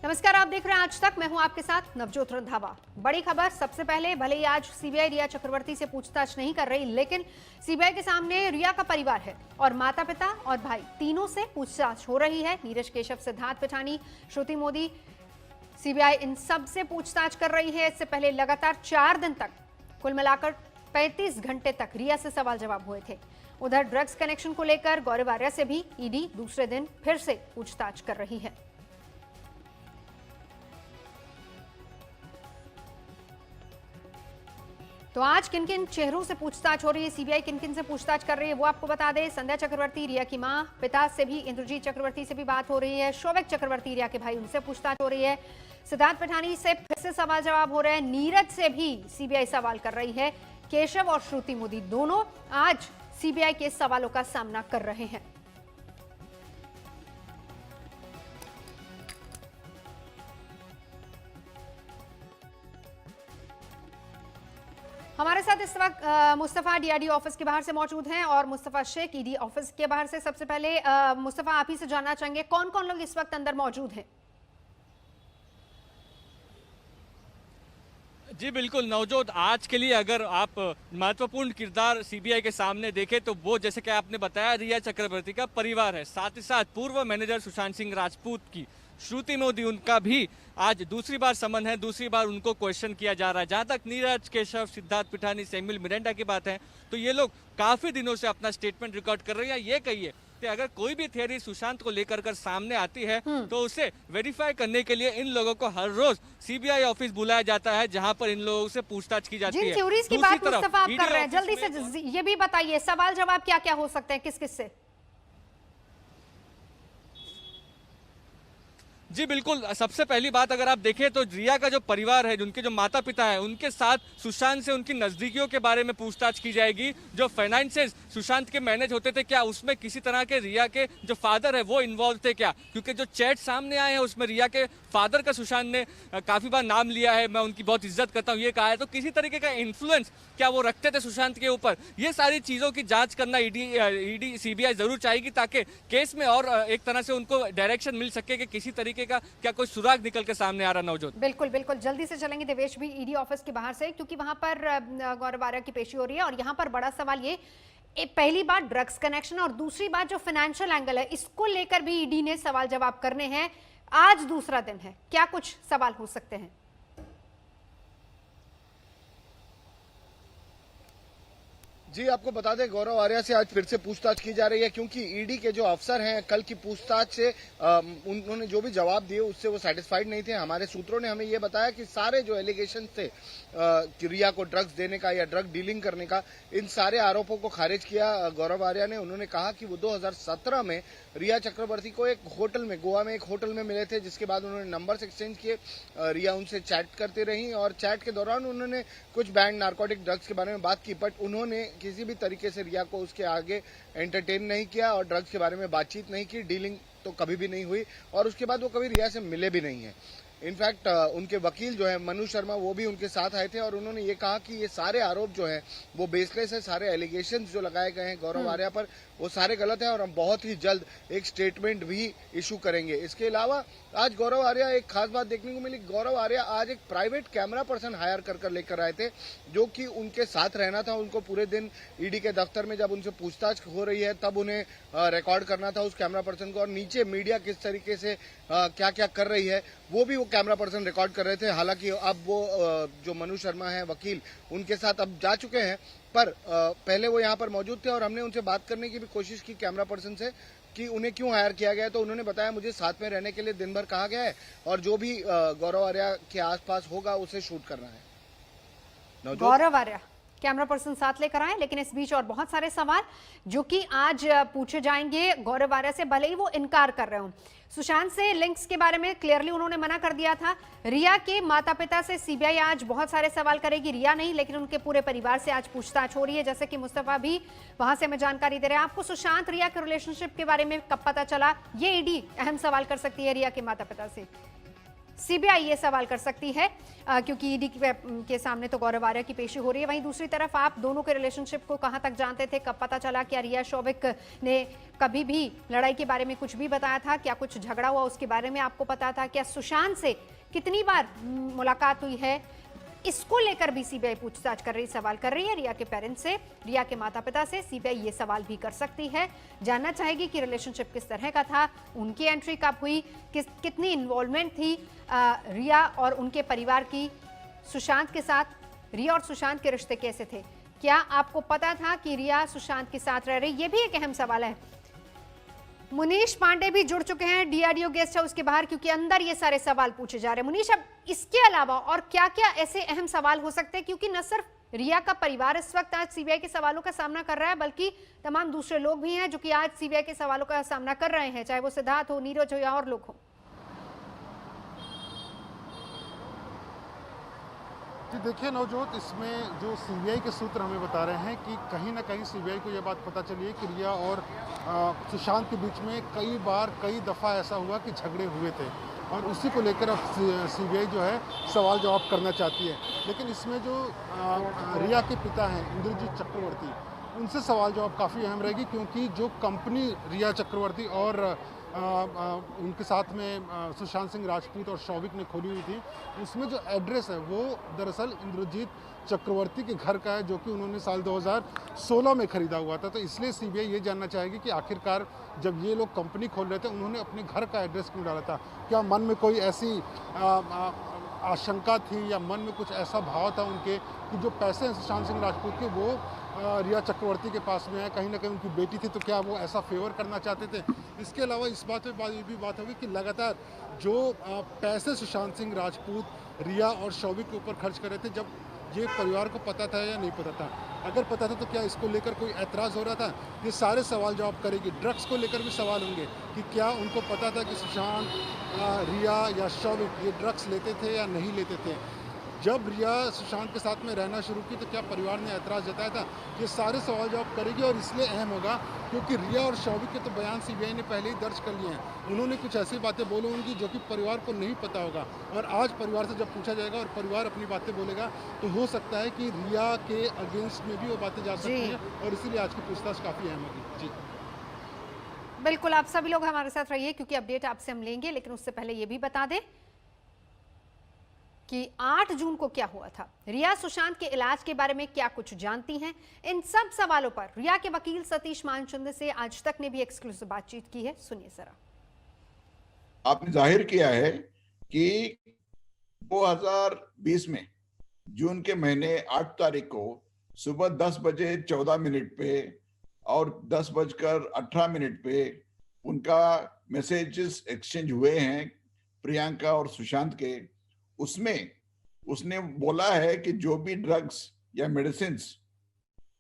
नमस्कार, आप देख रहे हैं आज तक। मैं हूं आपके साथ नवजोत रंधावा। बड़ी खबर सबसे पहले, भले ही आज सीबीआई रिया चक्रवर्ती से पूछताछ नहीं कर रही, लेकिन सीबीआई के सामने रिया का परिवार है और माता पिता और भाई तीनों से पूछताछ हो रही है। नीरज केशव, सिद्धार्थ पिठानी, श्रुति मोदी, सीबीआई इन सब से पूछताछ कर रही है। इससे पहले लगातार 4 दिन तक, कुल मिलाकर 35 घंटे तक रिया से सवाल जवाब हुए थे। उधर ड्रग्स कनेक्शन को लेकर गौरव आर्या से भी ईडी दूसरे दिन फिर से पूछताछ कर रही है। तो आज किन किन चेहरों से पूछताछ हो रही है, सीबीआई किन किन से पूछताछ कर रही है, वो आपको बता दें। संध्या चक्रवर्ती, रिया की मां, पिता से भी, इंद्रजीत चक्रवर्ती से भी बात हो रही है। शौविक चक्रवर्ती, रिया के भाई, उनसे पूछताछ हो रही है। सिद्धार्थ पिठानी से फिर से सवाल जवाब हो रहे हैं। नीरज से भी सीबीआई सवाल कर रही है। केशव और श्रुति मोदी दोनों आज सीबीआई के सवालों का सामना कर रहे हैं। हमारे साथ इस वक्त मुस्तफा डीआरडी ऑफिस के बाहर से मौजूद हैं और मुस्तफा शेख ईडी ऑफिस के बाहर से। सबसे पहले मुस्तफा, आप ही से जानना चाहेंगे कौन कौन लोग इस वक्त अंदर मौजूद हैं? जी बिल्कुल नवजोत, आज के लिए अगर आप महत्वपूर्ण किरदार सीबीआई के सामने देखें तो वो, जैसे कि आपने बताया, रिया चक्रवर्ती का परिवार है। साथ ही साथ पूर्व मैनेजर सुशांत सिंह राजपूत की श्रुति मोदी, उनका भी आज दूसरी बार समन है, दूसरी बार उनको क्वेश्चन किया जा रहा है। जहां तक नीरज केशव, सिद्धार्थ पिठानी, सैमुअल मिरांडा की बात है तो ये लोग काफी दिनों से अपना स्टेटमेंट रिकॉर्ड कर रहे हैं। ये कहिए कि अगर कोई भी थियरी सुशांत को लेकर कर सामने आती है तो उसे वेरीफाई करने के लिए इन लोगों को हर रोज सीबीआई ऑफिस बुलाया जाता है, जहां पर इन लोगों से पूछताछ की जाती है। जिन थ्योरीज की बात मुस्तफा आप कर रहे हैं, जल्दी से ये भी बताइए, सवाल जवाब क्या क्या हो सकते हैं, किस किस से? जी बिल्कुल, सबसे पहली बात अगर आप देखें तो रिया का जो परिवार है, उनके जो माता पिता है, उनके साथ सुशांत से उनकी नजदीकियों के बारे में पूछताछ की जाएगी। जो फाइनेंसेस सुशांत के मैनेज होते थे, क्या उसमें किसी तरह के रिया के जो फादर है वो इन्वॉल्व थे क्या? क्योंकि जो चैट सामने आए हैं उसमें रिया के फादर का सुशांत ने काफी बार नाम लिया है, मैं उनकी बहुत इज्जत करता हूँ, ये कहा है। तो किसी तरीके का इन्फ्लुएंस क्या वो रखते थे सुशांत के ऊपर? ये सारी चीजों की जांच करना ईडी सीबीआई जरूर चाहेगी, ताकि केस में और एक तरह से उनको डायरेक्शन मिल सके कि किसी तरीके का क्या कोई सुराग निकल के सामने आ रहा। नवजोत बिल्कुल बिल्कुल, जल्दी से चलेंगे देवेश भी ईडी ऑफिस के बाहर से, क्योंकि वहां पर गौरव आर्या की पेशी हो रही है। और यहाँ पर बड़ा सवाल ये, पहली बात ड्रग्स कनेक्शन और दूसरी बात जो फाइनेंशियल एंगल है, इसको लेकर भी ईडी ने सवाल जवाब करने हैं। आज दूसरा दिन है, क्या कुछ सवाल हो सकते हैं? जी, आपको बता दें, गौरव आर्या से आज फिर से पूछताछ की जा रही है, क्योंकि ईडी के जो अफसर हैं, कल की पूछताछ से उन्होंने जो भी जवाब दिए उससे वो सेटिस्फाइड नहीं थे। हमारे सूत्रों ने हमें ये बताया कि सारे जो एलिगेशन थे रिया को ड्रग्स देने का या ड्रग डीलिंग करने का, इन सारे आरोपों को खारिज किया गौरव आर्या ने। उन्होंने कहा कि वो 2017 में रिया चक्रवर्ती को एक होटल में, गोवा में एक होटल में मिले थे, जिसके बाद उन्होंने नंबर्स एक्सचेंज किए। रिया उनसे चैट करती रही और चैट के दौरान उन्होंने कुछ बैंड नार्कोटिक ड्रग्स के बारे में बात की, बट उन्होंने किसी भी तरीके से रिया को उसके आगे एंटरटेन नहीं किया और ड्रग्स के बारे में बातचीत नहीं की। डीलिंग तो कभी भी नहीं हुई और उसके बाद वो कभी रिया से मिले भी नहीं है। इनफैक्ट उनके वकील जो है मनु शर्मा, वो भी उनके साथ आए थे और उन्होंने ये कहा कि ये सारे आरोप जो हैं वो बेसलेस है। सारे एलिगेशंस जो लगाए गए हैं गौरव आर्या पर, वो सारे गलत हैं और हम बहुत ही जल्द एक स्टेटमेंट भी इशू करेंगे। इसके अलावा आज गौरव आर्या, एक खास बात देखने को मिली, गौरव आर्या आज एक प्राइवेट कैमरा पर्सन हायर कर लेकर आए थे, जो कि उनके साथ रहना था। उनको पूरे दिन ईडी के दफ्तर में जब उनसे पूछताछ हो रही है तब उन्हें रिकॉर्ड करना था उस कैमरा पर्सन को, और नीचे मीडिया किस तरीके से क्या क्या कर रही है वो भी वो कैमरा पर्सन रिकॉर्ड कर रहे थे। हालांकि अब वो जो मनु शर्मा है वकील, उनके साथ अब जा चुके हैं, पर पहले वो यहाँ पर मौजूद थे और हमने उनसे बात करने की भी कोशिश की कैमरा पर्सन से कि उन्हें क्यों हायर किया गया। तो उन्होंने बताया, मुझे साथ में रहने के लिए दिन भर कहा गया है और जो भी गौरव आर्या के आसपास होगा उसे शूट करना है। गौरव आर्या कैमरा पर्सन साथ लेकर आए, लेकिन इस बीच और बहुत सारे सवाल जो कि आज पूछे जाएंगे गौरव आर्या से, भले ही वो इनकार कर रहे हों। सुशांत से लिंक्स के बारे में क्लियरली उन्होंने मना कर दिया था। रिया के माता पिता से सीबीआई आज बहुत सारे सवाल करेगी, रिया नहीं लेकिन उनके पूरे परिवार से आज पूछताछ हो रही है, जैसे कि मुस्तफा भी वहां से हमें जानकारी दे रहे हैं। आपको सुशांत रिया के रिलेशनशिप के बारे में कब पता चला, ये ईडी अहम सवाल कर सकती है रिया के माता पिता से। सीबीआई ये सवाल कर सकती है क्योंकि ईडी के सामने तो गौरव आर्या की पेशी हो रही है। वहीं दूसरी तरफ आप दोनों के रिलेशनशिप को कहां तक जानते थे, कब पता चला? क्या रिया शौविक ने कभी भी लड़ाई के बारे में कुछ भी बताया था? क्या कुछ झगड़ा हुआ उसके बारे में आपको पता था? क्या सुशांत से कितनी बार मुलाकात हुई है? इसको लेकर भी सीबीआई पूछताछ कर रही, सवाल कर रही है रिया के पेरेंट्स से, रिया के माता पिता से। सीबीआई ये सवाल भी कर सकती है, जानना चाहेगी कि रिलेशनशिप किस तरह का था, उनकी एंट्री कब हुई, कितनी इन्वॉल्वमेंट थी रिया और उनके परिवार की सुशांत के साथ, रिया और सुशांत के रिश्ते कैसे थे, क्या आपको पता था कि रिया सुशांत के साथ रह रही? ये भी एक अहम सवाल है। मुनीश पांडे भी जुड़ चुके हैं डीआरडीओ गेस्ट हाउस के बाहर, क्योंकि अंदर ये सारे सवाल पूछे जा रहे हैं। मुनीश, अब इसके अलावा और क्या क्या ऐसे अहम सवाल हो सकते हैं, क्योंकि न सिर्फ रिया का परिवार इस वक्त आज सीबीआई के सवालों का सामना कर रहा है, बल्कि तमाम दूसरे लोग भी हैं जो कि आज सीबीआई के सवालों का सामना कर रहे हैं, चाहे वो सिद्धार्थ हो, नीरज हो या और लोग हो। जी देखिए नवजोत, इसमें जो सीबीआई के सूत्र हमें बता रहे हैं कि कहीं ना कहीं सीबीआई को यह बात पता चली है कि रिया और सुशांत के बीच में कई दफ़ा ऐसा हुआ कि झगड़े हुए थे, और उसी को लेकर अब सीबीआई जो है सवाल जवाब करना चाहती है। लेकिन इसमें जो रिया के पिता हैं इंद्रजीत चक्रवर्ती, उनसे सवाल जवाब काफ़ी अहम रहेगी, क्योंकि जो कंपनी रिया चक्रवर्ती और उनके साथ में सुशांत सिंह राजपूत और शौविक ने खोली हुई थी, उसमें जो एड्रेस है वो दरअसल इंद्रजीत चक्रवर्ती के घर का है, जो कि उन्होंने साल 2016 में खरीदा हुआ था। तो इसलिए सीबीआई ये जानना चाहेगी कि आखिरकार जब ये लोग कंपनी खोल रहे थे, उन्होंने अपने घर का एड्रेस क्यों डाला था? क्या मन में कोई ऐसी आशंका थी या मन में कुछ ऐसा भाव था उनके कि जो पैसे हैं सुशांत सिंह राजपूत के वो रिया चक्रवर्ती के पास में है, कहीं ना कहीं उनकी बेटी थी, तो क्या वो ऐसा फेवर करना चाहते थे? इसके अलावा इस बात पे ये भी बात होगी कि लगातार जो पैसे सुशांत सिंह राजपूत रिया और शौविक के ऊपर खर्च कर रहे थे, जब ये परिवार को पता था या नहीं पता था? अगर पता था तो क्या इसको लेकर कोई ऐतराज़ हो रहा था? ये सारे सवाल जवाब करेगी। ड्रग्स को लेकर भी सवाल होंगे कि क्या उनको पता था कि सुशांत, रिया या शौविक ये ड्रग्स लेते थे या नहीं लेते थे? जब रिया सुशांत के साथ में रहना शुरू की तो क्या परिवार ने ऐतराज़ जताया था? ये सारे सवाल जवाब करेगी, और इसलिए अहम होगा क्योंकि रिया और शौविक के तो बयान सीबीआई ने पहले ही दर्ज कर लिए हैं। उन्होंने कुछ ऐसी बातें बोली होंगी जो कि परिवार को नहीं पता होगा, और आज परिवार से जब पूछा जाएगा और परिवार अपनी बातें बोलेगा तो हो सकता है कि रिया के अगेंस्ट में भी वो बातें जा सकती हैं, और इसीलिए आज की पूछताछ काफ़ी अहम होगी। जी बिल्कुल, आप सभी लोग हमारे साथ रहिए क्योंकि अपडेट आपसे हम लेंगे, लेकिन उससे पहले ये भी बता दें कि 8 जून को क्या हुआ था, रिया सुशांत के इलाज के बारे में क्या कुछ जानती हैं? इन सब सवालों पर रिया के वकील सतीश मानचंद से आज तक ने भी एक्सक्लूसिव बातचीत की है, सुनिए जरा। आपने जाहिर किया है कि 2020 में जून के महीने 8 तारीख को सुबह 10 बजे 14 मिनट पे और 10:18 पे उनका मैसेजेस एक्सचेंज हुए हैं प्रियंका और सुशांत के। उसमें उसने बोला है कि जो भी ड्रग्स या मेडिसिन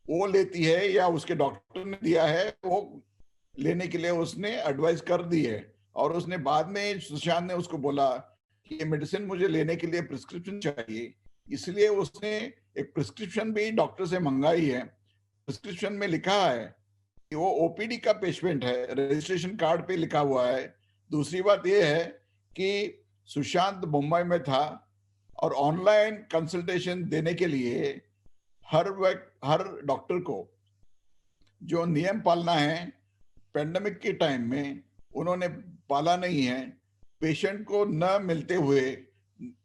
वो लेती है या उसके डॉक्टर ने दिया है, वो लेने के लिए उसने एडवाइस कर दी है, और उसने बाद में सुशांत ने उसको बोला कि ये मेडिसिन मुझे लेने के लिए प्रिस्क्रिप्शन चाहिए, इसलिए उसने एक प्रिस्क्रिप्शन भी डॉक्टर से मंगाई है। प्रिस्क्रिप्शन में लिखा है कि वो ओपीडी का पेशेंट है, रजिस्ट्रेशन कार्ड पे लिखा हुआ है। दूसरी बात यह है कि सुशांत मुंबई में था और ऑनलाइन कंसल्टेशन देने के लिए हर डॉक्टर को जो नियम पालना है पेंडेमिक के टाइम में उन्होंने पाला नहीं है। पेशेंट को न मिलते हुए,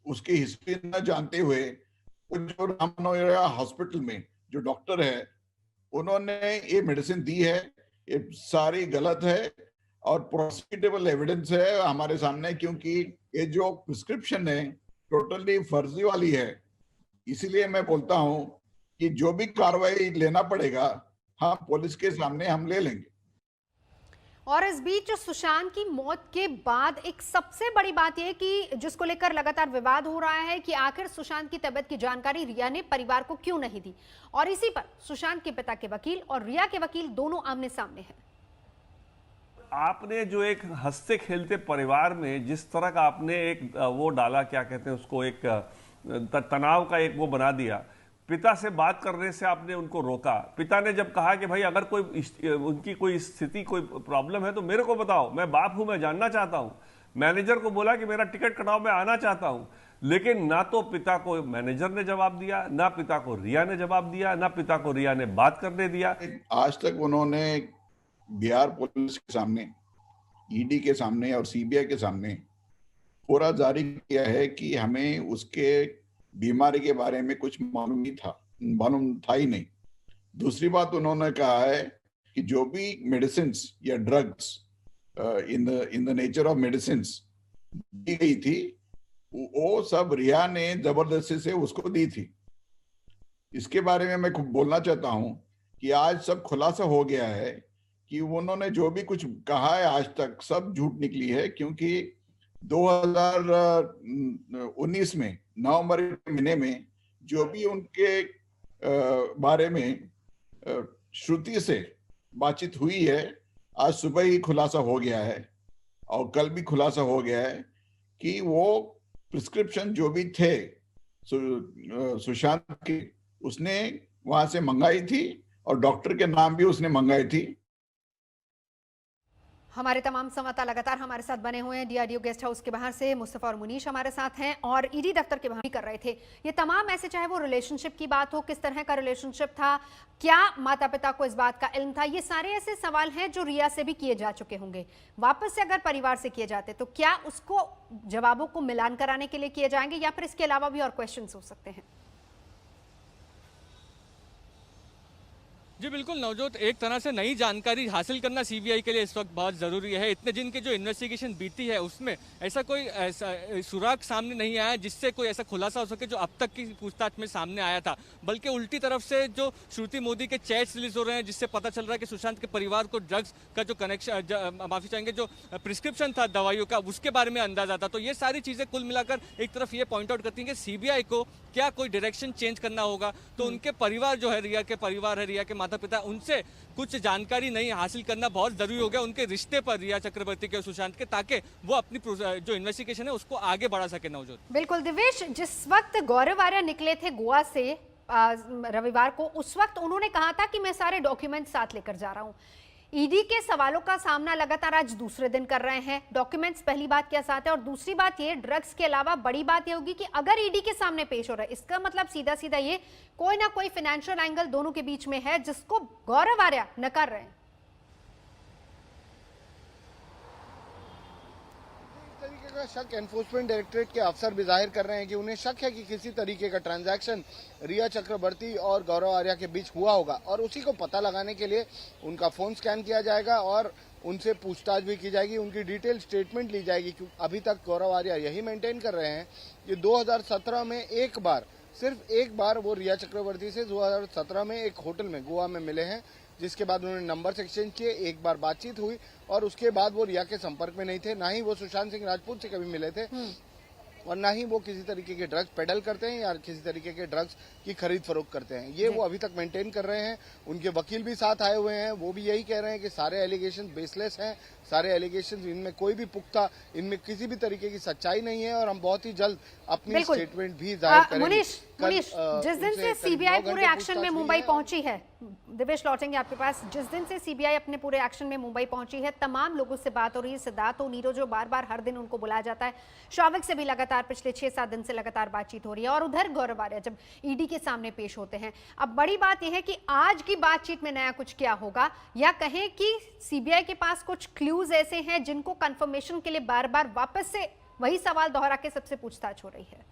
उसकी हिस्ट्री न जानते हुए, जो राम मनोहर हॉस्पिटल में जो डॉक्टर है उन्होंने ये मेडिसिन दी है, ये सारी गलत है और प्रोसिक्यूटेबल एविडेंस है हमारे सामने, क्योंकि ये जो प्रिस्क्रिप्शन है टोटली फर्जी वाली है। इसीलिए मैं बोलता हूं कि जो भी कार्रवाई लेना पड़ेगा हम पुलिस के सामने हम ले लेंगे। और इस बीच सुशांत की मौत के बाद एक सबसे बड़ी बात यह कि जिसको लेकर लगातार विवाद हो रहा है कि आखिर सुशांत की तबीयत की जानकारी रिया ने परिवार को क्यों नहीं दी, और इसी पर सुशांत के पिता के वकील और रिया के वकील दोनों आमने सामने हैं। आपने जो एक हंसते खेलते परिवार में जिस तरह का आपने एक वो डाला, क्या कहते हैं उसको, एक तनाव का एक वो बना दिया, पिता से बात करने से आपने उनको रोका। पिता ने जब कहा कि भाई अगर कोई उनकी कोई स्थिति, कोई प्रॉब्लम है तो मेरे को बताओ, मैं बाप हूं, मैं जानना चाहता हूं, मैनेजर को बोला कि मेरा टिकट कटाओ, मैं आना चाहता हूं। लेकिन ना तो पिता को मैनेजर ने जवाब दिया, ना पिता को रिया ने जवाब दिया, ना पिता को रिया ने बात करने दिया। आज तक उन्होंने बिहार पुलिस के सामने, ईडी के सामने और सीबीआई के सामने पूरा जारी किया है कि हमें उसके बीमारी के बारे में कुछ मालूम था ही नहीं। दूसरी बात उन्होंने कहा है कि जो भी मेडिसिन्स या drugs in the nature of medicines दी गई थी वो सब रिया ने जबरदस्ती से उसको दी थी। इसके बारे में मैं बोलना चाहता हूं कि आज सब खुलासा हो गया है कि उन्होंने जो भी कुछ कहा है आज तक सब झूठ निकली है, क्योंकि 2019 में नवंबर महीने में जो भी उनके बारे में श्रुति से बातचीत हुई है, आज सुबह ही खुलासा हो गया है और कल भी खुलासा हो गया है कि वो प्रिस्क्रिप्शन जो भी थे सुशांत की उसने वहां से मंगाई थी और डॉक्टर के नाम भी उसने मंगाई थी। हमारे तमाम संवाददाता लगातार हमारे साथ बने हुए हैं। डीआरडीओ गेस्ट हाउस के बाहर से मुस्तफा और मुनीश हमारे साथ हैं और ईडी दफ्तर के बाहर भी कर रहे थे। ये तमाम ऐसे, चाहे वो रिलेशनशिप की बात हो, किस तरह का रिलेशनशिप था, क्या माता पिता को इस बात का इल्म था, ये सारे ऐसे सवाल हैं जो रिया से भी किए जा चुके होंगे। वापस से अगर परिवार से किए जाते तो क्या उसको जवाबों को मिलान कराने के लिए किए जाएंगे या फिर इसके अलावा भी और क्वेश्चन हो सकते हैं? जी बिल्कुल नवजोत, एक तरह से नई जानकारी हासिल करना सीबीआई के लिए इस वक्त बहुत ज़रूरी है। इतने दिन की जो इन्वेस्टिगेशन बीती है उसमें ऐसा कोई सुराग सामने नहीं आया जिससे कोई ऐसा खुलासा हो सके जो अब तक की पूछताछ में सामने आया था, बल्कि उल्टी तरफ से जो श्रुति मोदी के चैट्स रिलीज हो रहे हैं जिससे पता चल रहा है कि सुशांत के परिवार को ड्रग्स का जो कनेक्शन, माफी चाहेंगे, जो प्रिस्क्रिप्शन था दवाइयों का, उसके बारे में अंदाजा था। तो ये सारी चीज़ें कुल मिलाकर एक तरफ ये पॉइंट आउट करती हैं कि सीबीआई को क्या कोई डायरेक्शन चेंज करना होगा। तो उनके परिवार जो है, रिया के परिवार है, रिया के माता पिता, उनसे कुछ जानकारी नहीं हासिल करना बहुत जरूरी हो गया उनके रिश्ते पर, रिया चक्रवर्ती के और सुशांत के, ताकि वो अपनी जो इन्वेस्टिगेशन है उसको आगे बढ़ा सके। नवजोत बिल्कुल दिवेश, जिस वक्त गौरव आर्या निकले थे गोवा से रविवार को, उस वक्त उन्होंने कहा था कि मैं सारे डॉक्यूमेंट साथ लेकर जा रहा हूं। ईडी के सवालों का सामना लगातार आज दूसरे दिन कर रहे हैं। डॉक्यूमेंट्स पहली बात क्या साथ है, और दूसरी बात ये, ड्रग्स के अलावा बड़ी बात ये होगी कि अगर ईडी के सामने पेश हो रहा है, इसका मतलब सीधा सीधा ये कोई ना कोई फाइनेंशियल एंगल दोनों के बीच में है जिसको गौरव आर्या नकार रहे हैं। शक एनफोर्समेंट डायरेक्टरेट के अफसर भी जाहिर कर रहे हैं कि उन्हें शक है कि किसी तरीके का ट्रांजैक्शन रिया चक्रवर्ती और गौरव आर्या के बीच हुआ होगा, और उसी को पता लगाने के लिए उनका फोन स्कैन किया जाएगा और उनसे पूछताछ भी की जाएगी, उनकी डिटेल स्टेटमेंट ली जाएगी। क्योंकि अभी तक गौरव आर्या यही मेंटेन कर रहे हैं कि 2017 में एक बार, सिर्फ एक बार वो रिया चक्रवर्ती से 2017 में एक होटल में गोवा में मिले हैं, जिसके बाद उन्होंने नंबर्स एक्सचेंज किए, एक बार बातचीत हुई और उसके बाद वो रिया के संपर्क में नहीं थे, ना ही वो सुशांत सिंह राजपूत से कभी मिले थे और ना ही वो किसी तरीके के ड्रग्स पेडल करते हैं या किसी तरीके के ड्रग्स की खरीद फरोख्त करते हैं। ये वो अभी तक मेंटेन कर रहे हैं। उनके वकील भी साथ आए हुए हैं, वो भी यही कह रहे हैं कि सारे एलिगेशन बेसलेस हैं, सारे एलिगेशन, इनमें कोई भी पुख्ता, इनमें किसी भी तरीके की सच्चाई नहीं है और हम बहुत ही जल्द अपनी स्टेटमेंट भी जाहिर करेंगे। मुनीश, जिस दिन से सीबीआई पूरे एक्शन में मुंबई पहुंची है, दिवेश लौटेंगे आपके पास, जिस दिन से सीबीआई अपने पूरे एक्शन में मुंबई पहुंची है, तमाम लोगों से बात हो रही है। सिद्धार्थ और नीरज जो बार बार हर दिन उनको बुलाया जाता है, शौविक से भी लगातार पिछले 6-7 दिन से लगातार बातचीत हो रही है, और उधर गौरव आर्या जब ईडी के सामने पेश होते हैं। अब बड़ी बात यह है कि आज की बातचीत में नया कुछ क्या होगा, या कहें कि सीबीआई के पास कुछ क्लूज ऐसे हैं जिनको कंफर्मेशन के लिए बार बार वापस से वही सवाल दोहरा के सबसे पूछताछ हो रही है।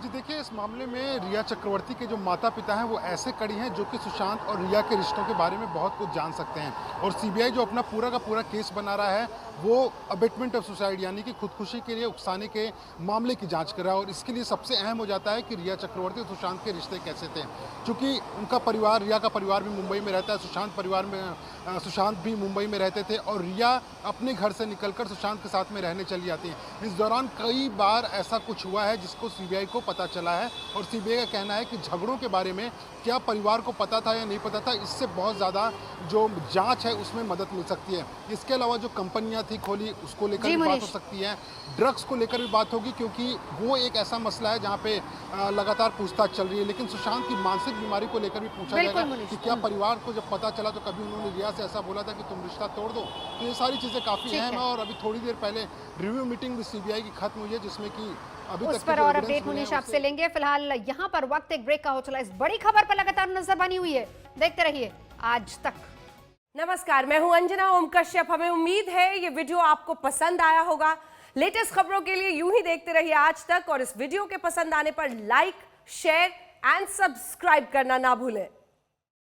जी देखिए, इस मामले में रिया चक्रवर्ती के जो माता पिता हैं वो ऐसे कड़ी हैं जो कि सुशांत और रिया के रिश्तों के बारे में बहुत कुछ जान सकते हैं, और सीबीआई जो अपना पूरा का पूरा केस बना रहा है वो अबेटमेंट ऑफ सुसाइड यानी कि खुदकुशी के लिए उकसाने के मामले की जांच कर रहा है। और इसके लिए सबसे अहम हो जाता है कि रिया चक्रवर्ती और सुशांत के रिश्ते कैसे थे, क्योंकि उनका परिवार, रिया का परिवार भी मुंबई में रहता है, सुशांत भी मुंबई में रहते थे, और रिया अपने घर से निकलकर सुशांत के साथ में रहने चली जाती हैं। इस दौरान कई बार ऐसा कुछ हुआ है जिसको सीबीआई को पता चला है। और सीबीआई का कहना है कि झगड़ों के बारे में क्या परिवार को पता था या नहीं पता था, इससे बहुत ज़्यादा जो जांच है उसमें मदद मिल सकती है। इसके अलावा जो कंपनियां थी खोली उसको लेकर भी बात हो सकती है, ड्रग्स को लेकर भी बात होगी, क्योंकि वो एक ऐसा मसला है जहाँ पे लगातार पूछताछ चल रही है। लेकिन सुशांत की मानसिक बीमारी को लेकर भी पूछा जाएगा कि क्या परिवार को जब पता चला तो कभी उन्होंने रिया से ऐसा बोला था कि तुम रिश्ता तोड़ दो। तो ये सारी चीज़ें काफ़ी अहम है। और अभी थोड़ी देर पहले रिव्यू मीटिंग भी सीबीआई की खत्म हुई है, जिसमें कि अभी उस तक पर और अपडेट मुनीश आपसे लेंगे। फिलहाल यहाँ पर वक्त एक ब्रेक का हो चला। इस बड़ी खबर पर लगातार नजर बनी हुई है, देखते रहिए आज तक। नमस्कार, मैं हूं अंजना ओम कश्यप। हमें उम्मीद है ये वीडियो आपको पसंद आया होगा। लेटेस्ट खबरों के लिए यूं ही देखते रहिए आज तक, और इस वीडियो के पसंद आने पर लाइक, शेयर एंड सब्सक्राइब करना ना भूलें।